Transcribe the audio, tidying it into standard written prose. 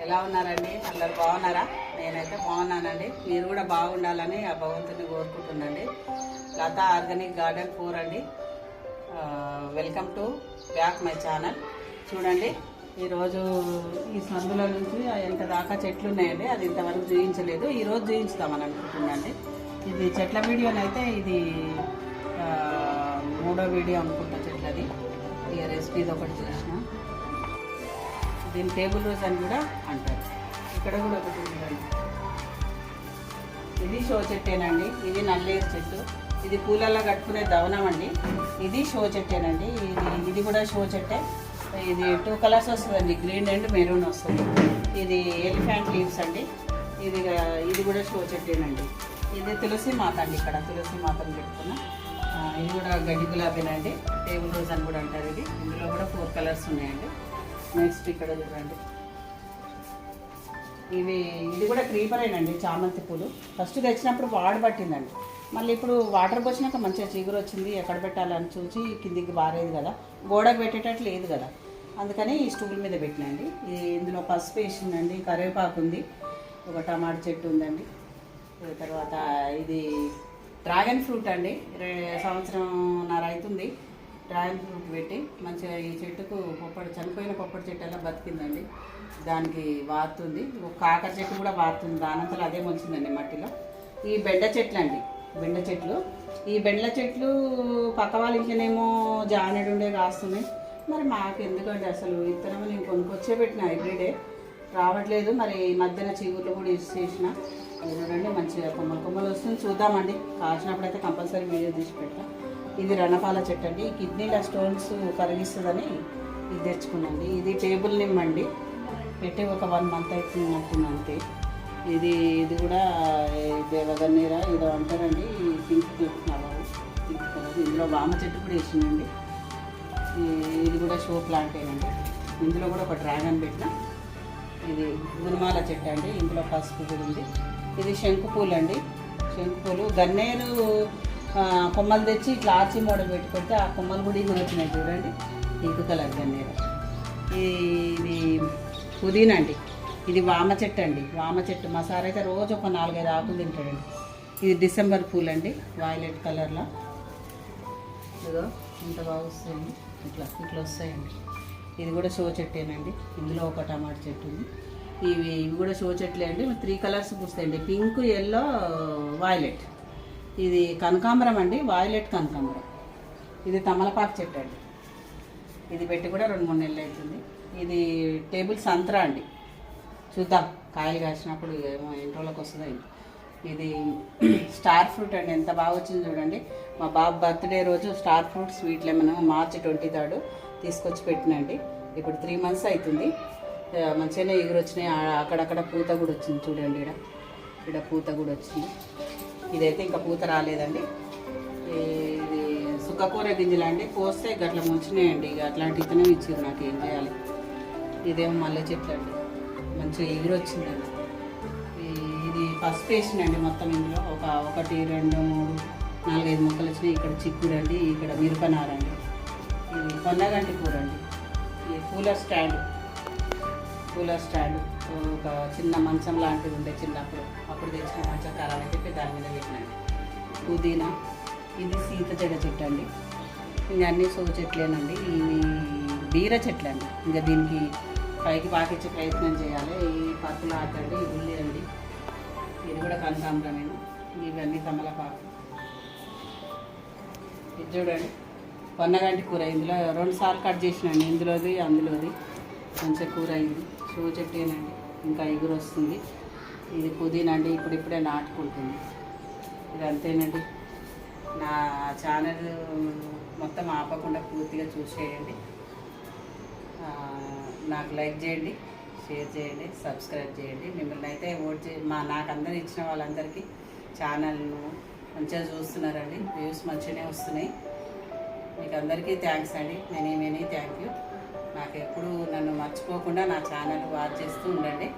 ఎలా ఉన్నారండి? అందరు బాగున్నారా? నేనైతే బాగున్నానండి. మీరు కూడా బాగుండాలని ఆ భగవంతుని కోరుకుంటున్నాండి. లత ఆర్గానిక్ గార్డెన్ 4 అండి. Welcome to back my channel. చూడండి, ఈరోజు ఈ సందుల నుంచి ఎంత దాకా చెట్లు ఉన్నాయండి. అది ఇంతవరకు చూపించలేదు, ఈరోజు చూపించుదామని అనుకుంటున్నాండి. ఇది చెట్ల వీడియోనైతే ఇది 3వ వీడియో అనుకుంటా చెట్లది. ఇక రెసిపీది ఒకటి చూసిన, దీని టేబుల్ రోజ్ అని కూడా అంటారు. ఇక్కడ కూడా ఒకటి ఉందండి. ఇది షో చెట్టేనండి. ఇది నల్లేరు చెట్టు. ఇది పూలల్లో కట్టుకునే దవనం అండి. ఇది షో చెట్టేనండి. ఇది కూడా షో చెట్టే. ఇది 2 కలర్స్ వస్తుందండి, గ్రీన్ అండ్ మెరూన్ వస్తుంది. ఇది ఎలిఫెంట్ లీవ్స్ అండి. ఇది కూడా షో చెట్టేనండి. ఇది తులసి మాత అండి. ఇక్కడ తులసి మాతను పెట్టుకున్నా. ఇది కూడా గడ్డి గులాబీనండి. టేబుల్ రోజ్ అని కూడా అంటారు. ఇందులో కూడా 4 కలర్స్ ఉన్నాయండి. నెక్స్ట్ ఇక్కడ చూడండి, ఇది కూడా క్రీపరేనండి. చామంతి పూలు ఫస్ట్ తెచ్చినప్పుడు వాడు పట్టిందండి. మళ్ళీ ఇప్పుడు వాటర్ పోసినాక మంచిగా చిగురు వచ్చింది. ఎక్కడ పెట్టాలని చూసి కిందికి బారేది కదా, గోడకు పెట్టేటట్లు లేదు కదా, అందుకని ఈ స్టూల్ మీద పెట్టినండి. ఇందులో పసుపు వేసిందండి, కరివేపాకు ఉంది, ఒక టమాటా చెట్టు ఉందండి. తర్వాత ఇది డ్రాగన్ ఫ్రూట్ అండి. సంవత్సరంన్నర అవుతుంది డ్రాగన్ ఫ్రూట్ పెట్టి. మంచిగా ఈ చెట్టుకు చనిపోయిన పొప్పడి చెట్టు అలా బతికిందండి. దానికి వారుతుంది. ఒక కాకర చెట్టు కూడా వారుతుంది, దానంతలో అదే మొలిచిందండి మట్టిలో. ఈ బెండ చెట్లు అండి, బెండ చెట్లు. ఈ బెండ చెట్లు పక్క వాళ్ళ ఇంట్లోనేమో జానెడుండే కాస్తున్నాయి. మరి మాకు ఎందుకంటే అసలు విత్తనం నేను కొనుక్కొచ్చే పెట్టిన హైబ్రిడే రావట్లేదు. మరి ఈ మధ్యన చిగుర్లు కూడా ఇచ్చేసిన. చూడండి, మంచిగా కొమ్మలు వస్తుంది. చూద్దామండి, కాల్చినప్పుడు అయితే కంపల్సరీ వీడియో తీసి పెట్టా. ఇది రణపాల చెట్టు అండి. కిడ్నీల స్టోన్స్ కరిగిస్తుందని ఇది తెచ్చుకున్నాండి. ఇది టేబుల్ నిమ్మండి, పెట్టి ఒక 1 మంత్ అవుతున్నట్టుంది అంతే. ఇది కూడా దేవగన్నేరా ఏదో అంటారండి. Pink colour. ఇందులో వామ చెట్టు కూడా వేసిందండి. ఇది కూడా షో ప్లాంటేనండి. ఇందులో కూడా ఒక డ్రాగన్ పెట్టిన. ఇది గురుమాల చెట్టు అండి. ఇందులో పసుపు కూడా ఉంది. ఇది శంకు పూలు అండి. శంకు పూలు గన్నేరు కొమ్మలు తెచ్చి ఇట్లా ఆర్చి మోడల్ పెట్టి పెడితే ఆ కొమ్మలు కూడా ఇవి వచ్చినాయి చూడండి, పింక్ కలర్ గన్నేరు. ఇది పుదీనా అండి. ఇది వామ చెట్టు అండి. వామ చెట్టు మా సార్ అయితే రోజు ఒక 4-5 ఆకులు తింటాడండి. ఇది డిసెంబర్ పూలు అండి, వైలెట్ కలర్లో. ఇదిగో ఇంత బాగా వస్తాయండి, ఇట్లా వస్తాయండి. ఇది కూడా షో చెట్టేనండి. ఇందులో ఒక టమాటా చెట్టు ఉంది. ఇవి కూడా షో చెట్లే అండి. 3 కలర్స్ పూస్తాయండి, పింక్, ఎల్లో, వైలెట్. ఇది కనకాంబరం అండి, వైలెట్ కనకాంబరం. ఇది తమలపాకు చెట్టు అండి. ఇది పెట్టి కూడా 2-3 నెలలు అవుతుంది. ఇది టేబుల్ సంత్రా అండి. చూద్దాం కాయలు కాసినప్పుడు ఏమో ఎన్ని రోజులకు వస్తుందో. ఇది స్టార్ ఫ్రూట్ అండి. ఎంత బాగా వచ్చింది చూడండి. మా బాబు బర్త్డే రోజు స్టార్ ఫ్రూట్ స్వీట్ లెమన్ మార్చి 23 తీసుకొచ్చి పెట్టినండి. ఇప్పుడు 3 మంత్స్ అవుతుంది. మంచిగానే ఎగురు వచ్చినాయి. అక్కడక్కడ పూత కూడా వచ్చింది చూడండి. ఇక్కడ పూత కూడా వచ్చింది. ఇదైతే ఇంకా పూత రాలేదండి. ఇది సుక్కకూర గింజలు అండి. కోస్తే గట్ల ముంచినాయండి. ఇక అట్లాంటి ఇతనే ఇచ్చింది, నాకు ఏం చేయాలి. ఇదేమో మల్లె చెట్లు అండి, మంచిగా ఎగురు వచ్చిందండి. ఇది పసుపు వేసిందండి మొత్తం. ఇందులో 1, 2, 3, 4, 5 మొక్కలు వచ్చినాయి. ఇక్కడ చిక్కుడు అండి, ఇక్కడ మిరపనారండి. ఇది కొన్నగంటి కూర అండి. ఈ కూలర్ స్టాండ్ ఒక చిన్న మంచం లాంటిది ఉండే అప్పుడు తెచ్చిన మంచం ఖరాబ్ చెప్పి దాని మీద పెట్టినండి. పుదీనా. ఇది సీతజడ చెట్టు అండి. ఇంకా అన్నీ సో చెట్లేనండి. ఇవి బీర చెట్లు అండి. ఇంకా దీనికి పైకి పాకిచ్చే ప్రయత్నం చేయాలి. ఈ పత్తులు ఆటండి, ఉల్లి అండి. ఇది కూడా కనకాంబరమేను. ఇవన్నీ తమలపాకు. ఇది చూడండి, పొన్నగంటి కూర. ఇందులో 2 సార్లు కట్ చేసినండి, ఇందులోది అందులోది. మంచిగా కూర అయింది. షో చెట్టేనండి, ఇంకా ఎగురు వస్తుంది. ఇది పుదీనా అండి, ఇప్పుడిప్పుడే నాటుకుంటుంది. ఇది అంతేనండి. నా ఛానల్ మొత్తం ఆపకుండా పూర్తిగా చూసేయండి. నాకు లైక్ చేయండి, షేర్ చేయండి, సబ్స్క్రైబ్ చేయండి. మిమ్మల్ని అయితే నాకు అందరు ఇచ్చిన వాళ్ళందరికీ ఛానల్ను మంచిగా చూస్తున్నారండి. వ్యూస్ మంచిగానే వస్తున్నాయి. మీకు అందరికీ థ్యాంక్స్ అండి. Many thank you. నాకు ఎప్పుడు నన్ను మర్చిపోకుండా నా ఛానల్ వాచ్ చేస్తూ ఉండండి.